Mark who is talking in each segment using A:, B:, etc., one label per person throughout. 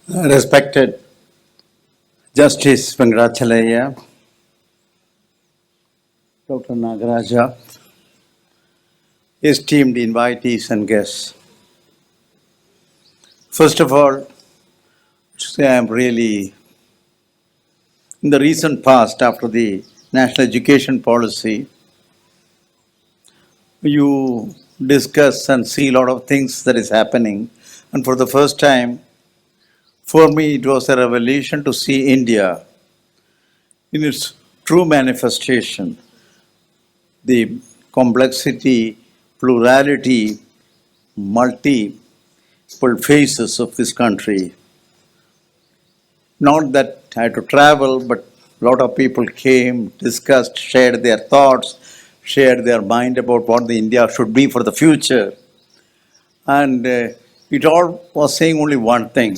A: Respected Justice Venkatachaliah, Dr. Nagaraja, esteemed invitees and guests. First of all, I am really, in the recent past, after the national education policy, you discuss and see a lot of things that is happening. And for the first time, for me, it was a revelation to see India in its true manifestation, the complexity, plurality, multiple faces of this country. Not that I had to travel, but a lot of people came, discussed, shared their thoughts, shared their mind about what the India should be for the future. And it all was saying only one thing.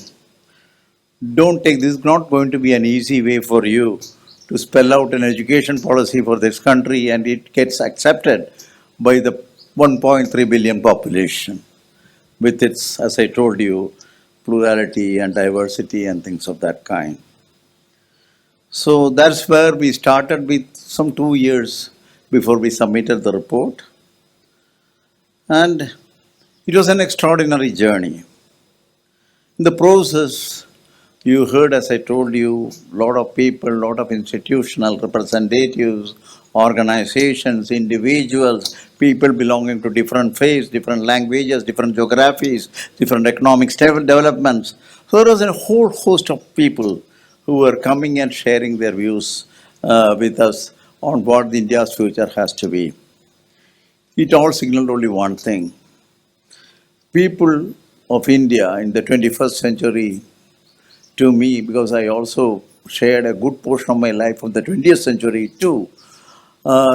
A: Don't take this, not going to be an easy way for you to spell out an education policy for this country and it gets accepted by the 1.3 billion population with its, as I told you, plurality and diversity and things of that kind. So that's where we started with some 2 years before we submitted the report. And it was an extraordinary journey. In the process, you heard, as I told you, a lot of people, a lot of institutional representatives, organizations, individuals, people belonging to different faiths, different languages, different geographies, different economic developments. So there was a whole host of people who were coming and sharing their views with us on what India's future has to be. It all signaled only one thing. People of India in the 21st century, to me, because I also shared a good portion of my life of the 20th century too,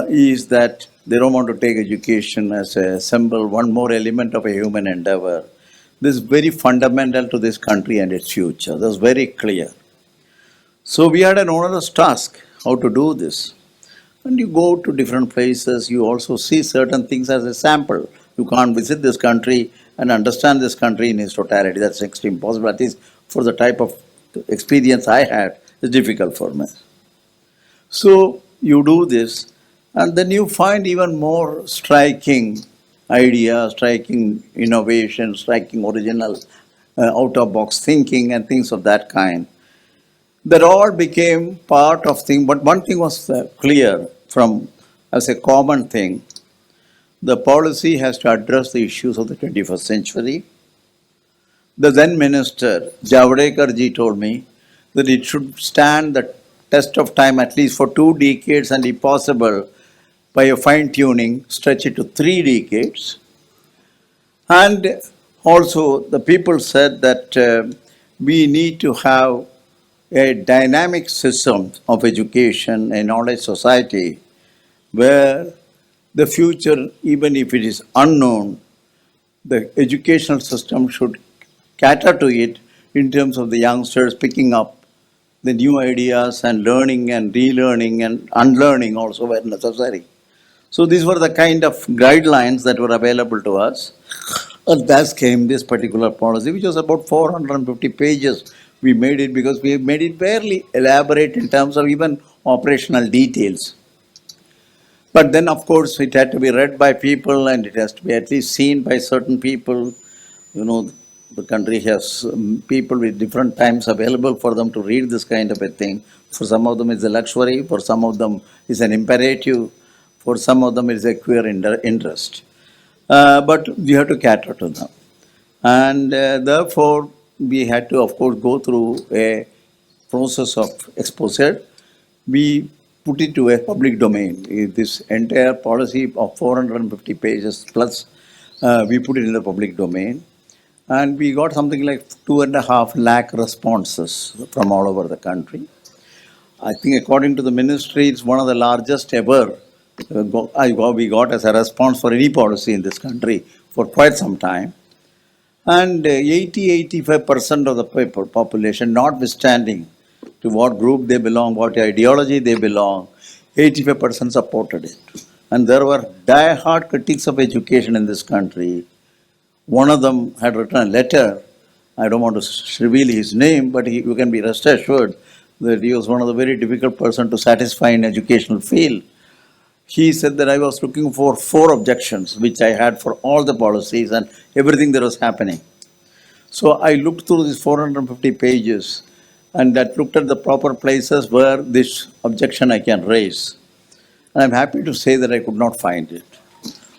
A: is that they don't want to take education as a symbol, one more element of a human endeavor. This is very fundamental to this country and its future. That's very clear. So we had an onerous task, how to do this. And you go to different places, you also see certain things as a sample. You can't visit this country and understand this country in its totality. That's extremely impossible. At least for the type of experience I had, it's difficult for me. So you do this, and then you find even more striking ideas, striking innovation, striking original out-of-box thinking and things of that kind. That all became part of thing, but one thing was clear from as a common thing. The policy has to address the issues of the 21st century. The then minister, Javadekar ji, told me that it should stand the test of time at least for 2 decades and if possible, by a fine-tuning, stretch it to 3 decades. And also the people said that we need to have a dynamic system of education, a knowledge society, where the future, even if it is unknown, the educational system should cater to it in terms of the youngsters picking up the new ideas and learning and relearning and unlearning also where necessary. So these were the kind of guidelines that were available to us. And thus came this particular policy, which was about 450 pages. We made it because we made it fairly elaborate in terms of even operational details. But then, of course, it had to be read by people and it has to be at least seen by certain people. You know, the country has people with different times available for them to read this kind of a thing. For some of them, it's a luxury. For some of them, it's an imperative. For some of them, it's a queer interest. But we have to cater to them. And therefore, we had to, of course, go through a process of exposure. We put it to a public domain. This entire policy of 450 pages plus, we put it in the public domain. And we got something like 2.5 lakh responses from all over the country. I think according to the ministry, it's one of the largest ever we got as a response for any policy in this country for quite some time. And 80-85% of the population, notwithstanding to what group they belong, what ideology they belong, 85% supported it. And there were die-hard critics of education in this country. One of them had written a letter I don't want to reveal his name, but you can be rest assured that he was one of the very difficult person to satisfy in educational field. He said that I was looking for 4 objections, which I had for all the policies and everything that was happening. So I looked through these 450 pages and that looked at the proper places where this objection I can raise. And I'm happy to say that I could not find it.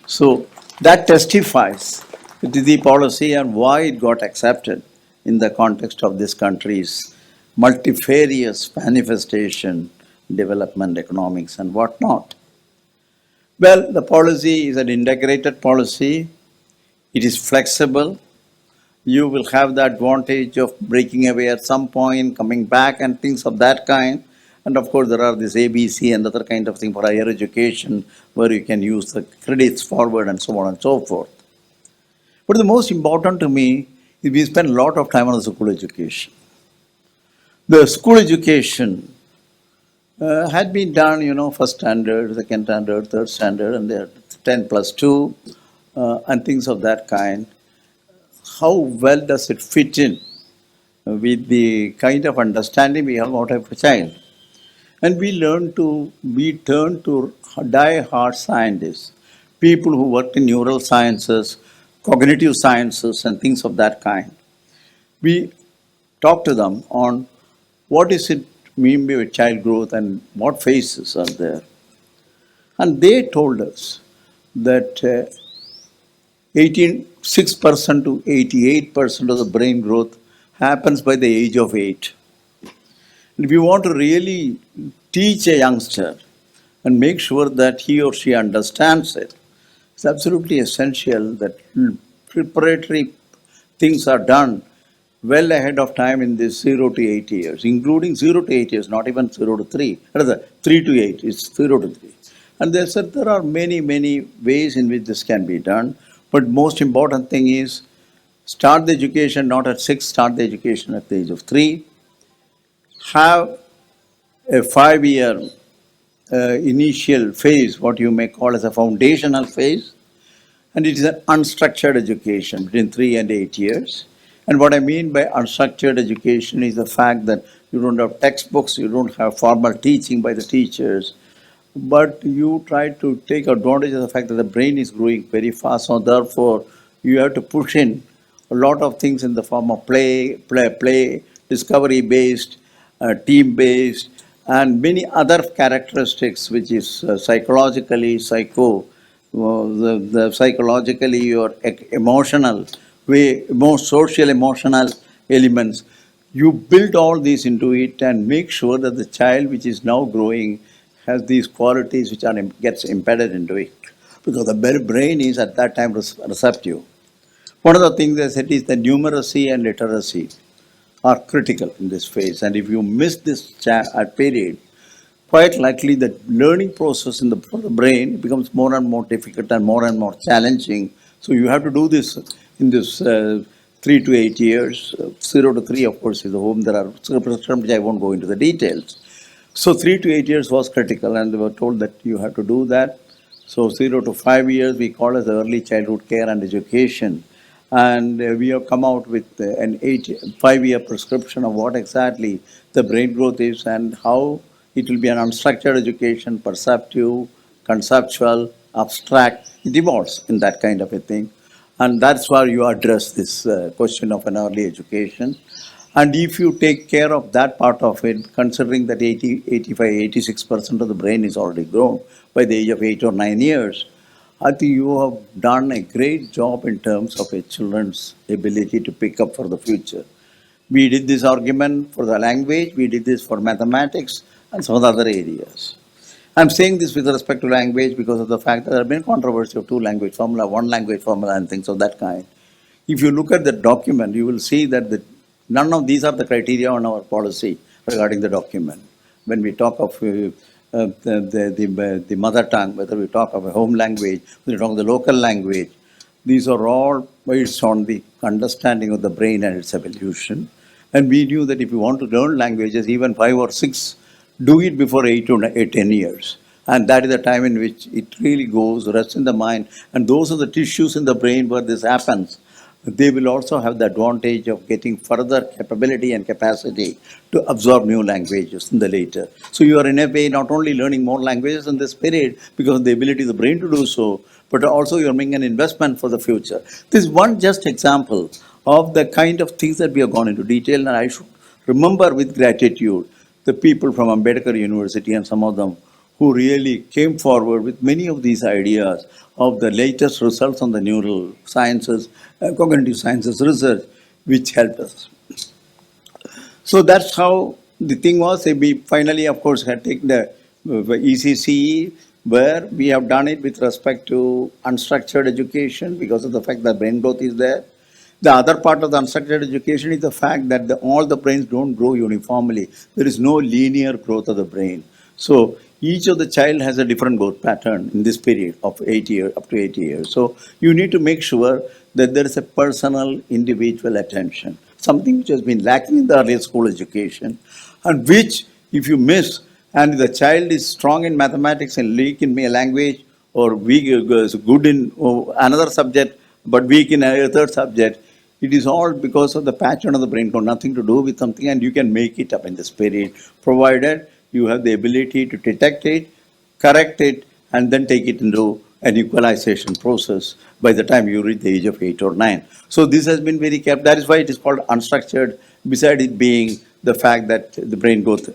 A: So that testifies to the policy and why it got accepted in the context of this country's multifarious manifestation, development, economics, and whatnot. Well, the policy is an integrated policy. It is flexible. You will have the advantage of breaking away at some point, coming back, and things of that kind. And of course, there are this ABC and other kind of thing for higher education, where you can use the credits forward and so on and so forth. But the most important to me is we spend a lot of time on the school education. The school education had been done, first standard, second standard, third standard, and they're 10 plus 2, and things of that kind. How well does it fit in with the kind of understanding we have out of a child? And we turn to die-hard scientists, people who worked in neural sciences, cognitive sciences, and things of that kind. We talk to them on what is it mean by child growth and what phases are there. And they told us that 6% to 88% of the brain growth happens by the age of 8. And if you want to really teach a youngster and make sure that he or she understands it, it's absolutely essential that preparatory things are done well ahead of time in this 0 to 8 years, including 0 to 8 years, not even 0 to 3, rather 3 to 8, it's 0 to 3. And they said there are many, many ways in which this can be done, but most important thing is start the education not at 6, start the education at the age of 3, have a 5-year initial phase, what you may call as a foundational phase, and it is an unstructured education between 3 and 8 years. And what I mean by unstructured education is the fact that you don't have textbooks, you don't have formal teaching by the teachers, but you try to take advantage of the fact that the brain is growing very fast, so therefore you have to push in a lot of things in the form of play, discovery-based, team-based, and many other characteristics, which is psychologically, psychologically or emotional, most social emotional elements. You build all these into it and make sure that the child which is now growing has these qualities which gets embedded into it, because the brain is at that time receptive. One of the things I said is that numeracy and literacy are critical in this phase, and if you miss this period, quite likely the learning process for the brain becomes more and more difficult and more challenging. So you have to do this in this 3 to 8 years. 0 to 3, of course, is the home. There are circumstances which I won't go into the details. So 3 to 8 years was critical, and they were told that you have to do that. So 0 to 5 years we call as early childhood care and education. And we have come out with an 5-year prescription of what exactly the brain growth is and how it will be an unstructured education, perceptive, conceptual, abstract. It evolves in that kind of a thing. And that's why you address this question of an early education. And if you take care of that part of it, considering that 85, 86% of the brain is already grown by the age of 8 or 9 years, I think you have done a great job in terms of a children's ability to pick up for the future. We did this argument for the language, we did this for mathematics and some other areas. I'm saying this with respect to language because of the fact that there have been controversy of 2 language formula, 1 language formula and things of that kind. If you look at the document, you will see that none of these are the criteria on our policy regarding the document. When we talk of the mother tongue, whether we talk of a home language, whether we talk of the local language, these are all based on the understanding of the brain and its evolution. And we knew that if you want to learn languages, even 5 or 6, do it before 8 to 10 years. And that is the time in which it really goes, rests in the mind. And those are the tissues in the brain where this happens. they will also have the advantage of getting further capability and capacity to absorb new languages in the later. So you are in a way not only learning more languages in this period because of the ability of the brain to do so, but also you're making an investment for the future. This is one just example of the kind of things that we have gone into detail, and I should remember with gratitude the people from Ambedkar University and some of them who really came forward with many of these ideas of the latest results on the neural sciences, cognitive sciences research, which helped us. So that's how the thing was. We finally, of course, had taken the ECCE, where we have done it with respect to unstructured education because of the fact that brain growth is there. The other part of the unstructured education is the fact that all the brains don't grow uniformly. There is no linear growth of the brain. So each of the child has a different growth pattern in this period of 8 years, up to 8 years. So you need to make sure that there is a personal, individual attention, something which has been lacking in the earlier school education, and which, if you miss, and the child is strong in mathematics and weak in a language, or weak is good in another subject, but weak in a third subject, it is all because of the pattern of the brain, got nothing to do with something, and you can make it up in this period, provided you have the ability to detect it, correct it, and then take it into an equalization process by the time you reach the age of 8 or 9. So this has been very kept. That is why it is called unstructured, beside it being the fact that the brain growth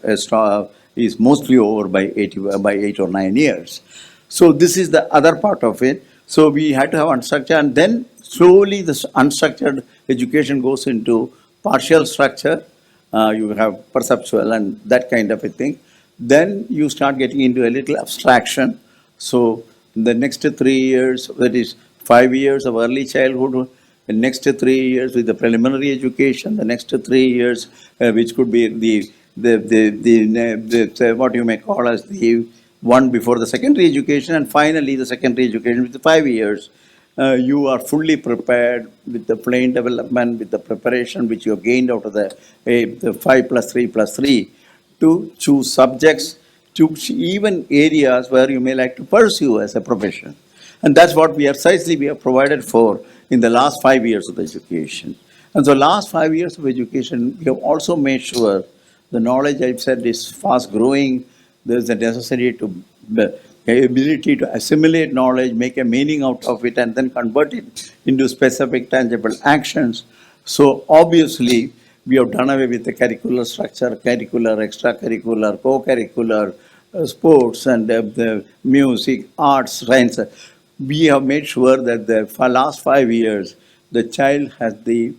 A: is mostly over by 8 or 9 years. So this is the other part of it. So we had to have unstructured, and then slowly this unstructured education goes into partial structure. You have perceptual and that kind of a thing. Then you start getting into a little abstraction. So the next 3 years, that is 5 years of early childhood, the next 3 years with the preliminary education, the next 3 years, which could be the what you may call as the one before the secondary education, and finally the secondary education with the 5 years. You are fully prepared with the brain development, with the preparation which you have gained out of the 5 plus 3 plus 3, to choose subjects, to even areas where you may like to pursue as a profession. And that's what we have provided for in the last 5 years of education. And so last 5 years of education, we have also made sure the knowledge I've said is fast growing. There's a necessity to ability to assimilate knowledge, make a meaning out of it, and then convert it into specific tangible actions. So obviously, we have done away with the curricular structure, curricular, extracurricular, co-curricular, sports, and the music, arts, science. We have made sure that for last 5 years, the child has the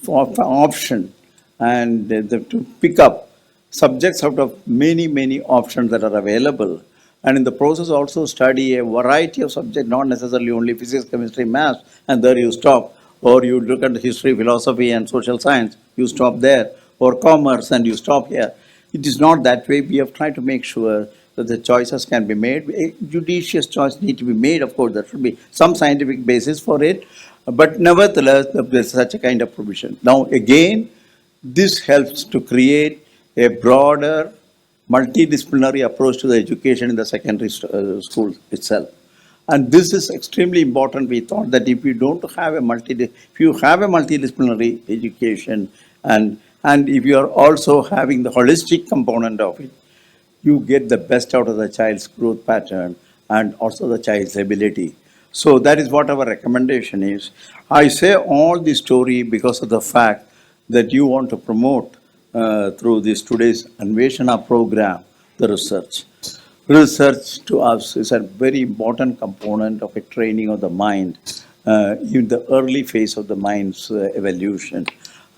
A: option and to pick up subjects out of many, many options that are available. And in the process also study a variety of subjects, not necessarily only physics, chemistry, maths, and there you stop. Or you look at history, philosophy, and social science, you stop there. Or commerce, and you stop here. It is not that way. We have tried to make sure that the choices can be made. A judicious choice need to be made. Of course, there should be some scientific basis for it. But nevertheless, there's such a kind of provision. Now, again, this helps to create a broader, multidisciplinary approach to the education in the secondary school itself. And this is extremely important. We thought that if you have a multidisciplinary education, and if you are also having the holistic component of it, you get the best out of the child's growth pattern and also the child's ability. So that is what our recommendation is. I say all this story because of the fact that you want to promote through this today's Anveshana program, the research. Research to us is a very important component of a training of the mind in the early phase of the mind's evolution.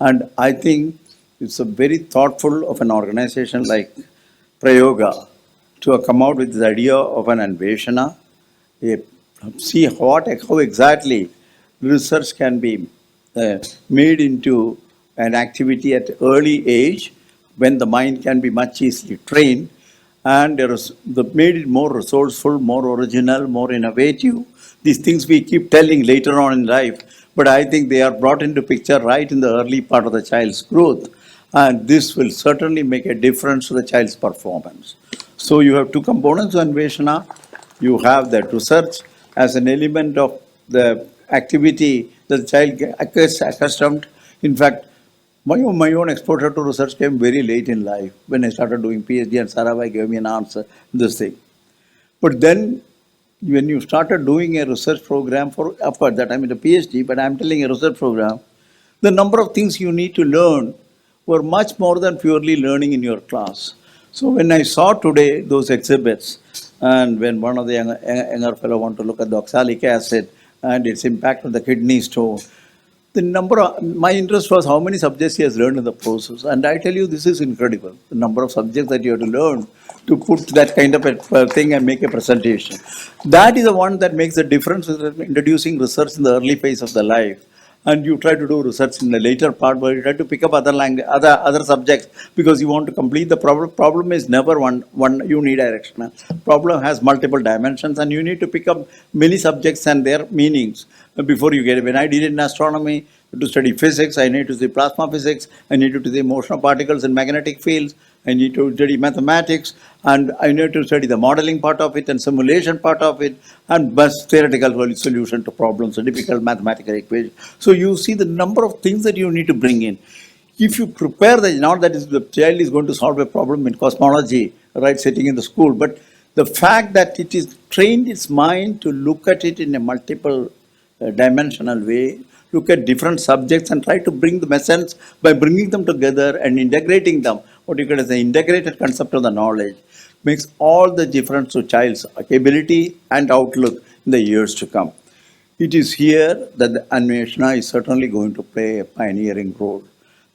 A: And I think it's a very thoughtful of an organization like Prayoga to come out with the idea of an Anveshana, see how exactly research can be made into an activity at early age when the mind can be much easily trained, and made it more resourceful, more original, more innovative. These things we keep telling later on in life, but I think they are brought into picture right in the early part of the child's growth, and this will certainly make a difference to the child's performance. So you have two components of Anveshana. You have that research as an element of the activity, the the child gets accustomed. In fact, my own exposure to research came very late in life when I started doing PhD, and Sarabhai gave me an answer, this thing. But then, when you started doing a research program for, of course, that I'm in a PhD, but I'm telling a research program, the number of things you need to learn were much more than purely learning in your class. So when I saw today those exhibits, and when one of the younger fellow wanted to look at the oxalic acid and its impact on the kidney stone, the number of, my interest was how many subjects he has learned in the process. And I tell you, this is incredible. The number of subjects that you have to learn to put that kind of a thing and make a presentation. That is the one that makes the difference with introducing research in the early phase of the life. And you try to do research in the later part where you try to pick up other language, other subjects because you want to complete the problem. Problem is never one unidirectional. Problem has multiple dimensions, and you need to pick up many subjects and their meanings before you get it. When I did it in astronomy, to study physics, I need to study plasma physics, I need to study motion of particles in magnetic fields, I need to study mathematics, and I need to study the modeling part of it and simulation part of it, and best theoretical solution to problems, a difficult mathematical equation. So you see the number of things that you need to bring in. If you prepare not that the child is going to solve a problem in cosmology, right, sitting in the school, but the fact that it is trained its mind to look at it in a multiple dimensional way, look at different subjects and try to bring the essence by bringing them together and integrating them. What you call as the integrated concept of the knowledge makes all the difference to child's ability and outlook in the years to come. It is here that the Anveshana is certainly going to play a pioneering role.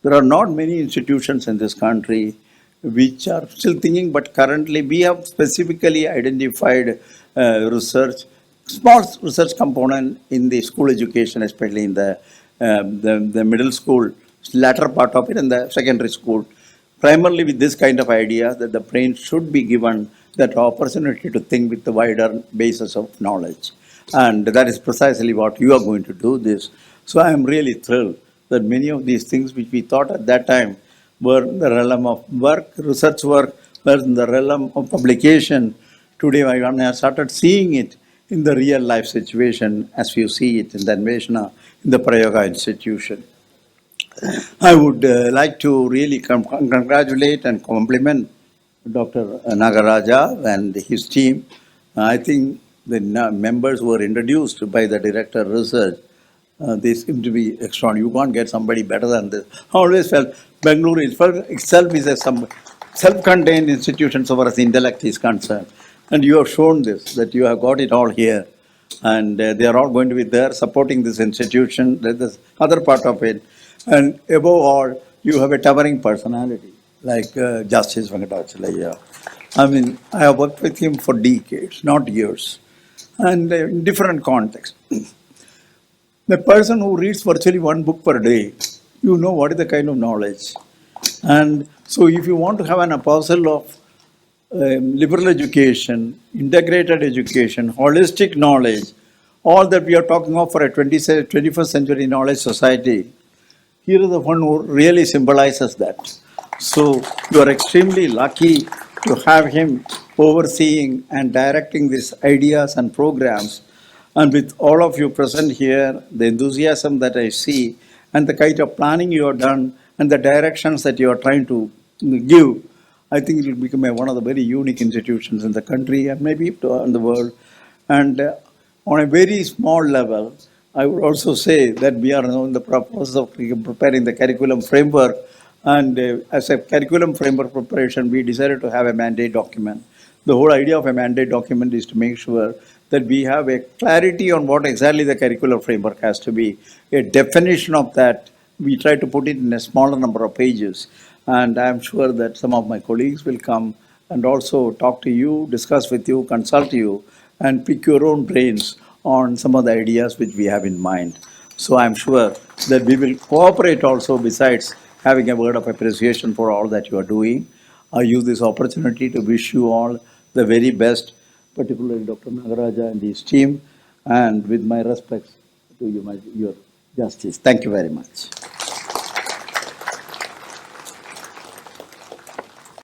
A: There are not many institutions in this country which are still thinking, but currently we have specifically identified research, small research component in the school education, especially in the middle school, latter part of it, and the secondary school, primarily with this kind of idea that the brain should be given that opportunity to think with the wider basis of knowledge. And that is precisely what you are going to do this. So I am really thrilled that many of these things which we thought at that time were in the realm of work, research work, were in the realm of publication. Today I have started seeing it in the real life situation as you see it in the Anveshana, in the Prayoga institution. I would like to really congratulate and compliment Dr. Nagaraja and his team. I think the members were introduced by the Director of Research. They seem to be extraordinary. You can't get somebody better than this. I always felt Bengaluru itself is a self-contained institution so far as intellect is concerned. And you have shown this, that you have got it all here. And they are all going to be there supporting this institution. There's this other part of it. And above all, you have a towering personality, like Justice Venkatachaliah. I mean, I have worked with him for decades, not years, and in different contexts. The person who reads virtually one book per day, you know what is the kind of knowledge. And so if you want to have an apostle of liberal education, integrated education, holistic knowledge, all that we are talking of for a 21st century knowledge society, here is the one who really symbolizes that. So you are extremely lucky to have him overseeing and directing these ideas and programs. And with all of you present here, the enthusiasm that I see and the kind of planning you have done and the directions that you are trying to give, I think it will become one of the very unique institutions in the country and maybe in the world. And on a very small level, I would also say that we are now in the process of preparing the curriculum framework. And as a curriculum framework preparation, we decided to have a mandate document. The whole idea of a mandate document is to make sure that we have a clarity on what exactly the curricular framework has to be. A definition of that, we try to put it in a smaller number of pages. And I'm sure that some of my colleagues will come and also talk to you, discuss with you, consult you, and pick your own brains on some of the ideas which we have in mind. So I'm sure that we will cooperate also besides having a word of appreciation for all that you are doing. I use this opportunity to wish you all the very best, particularly Dr. Nagaraja and his team, and with my respects to you, your Justice. Thank you very much.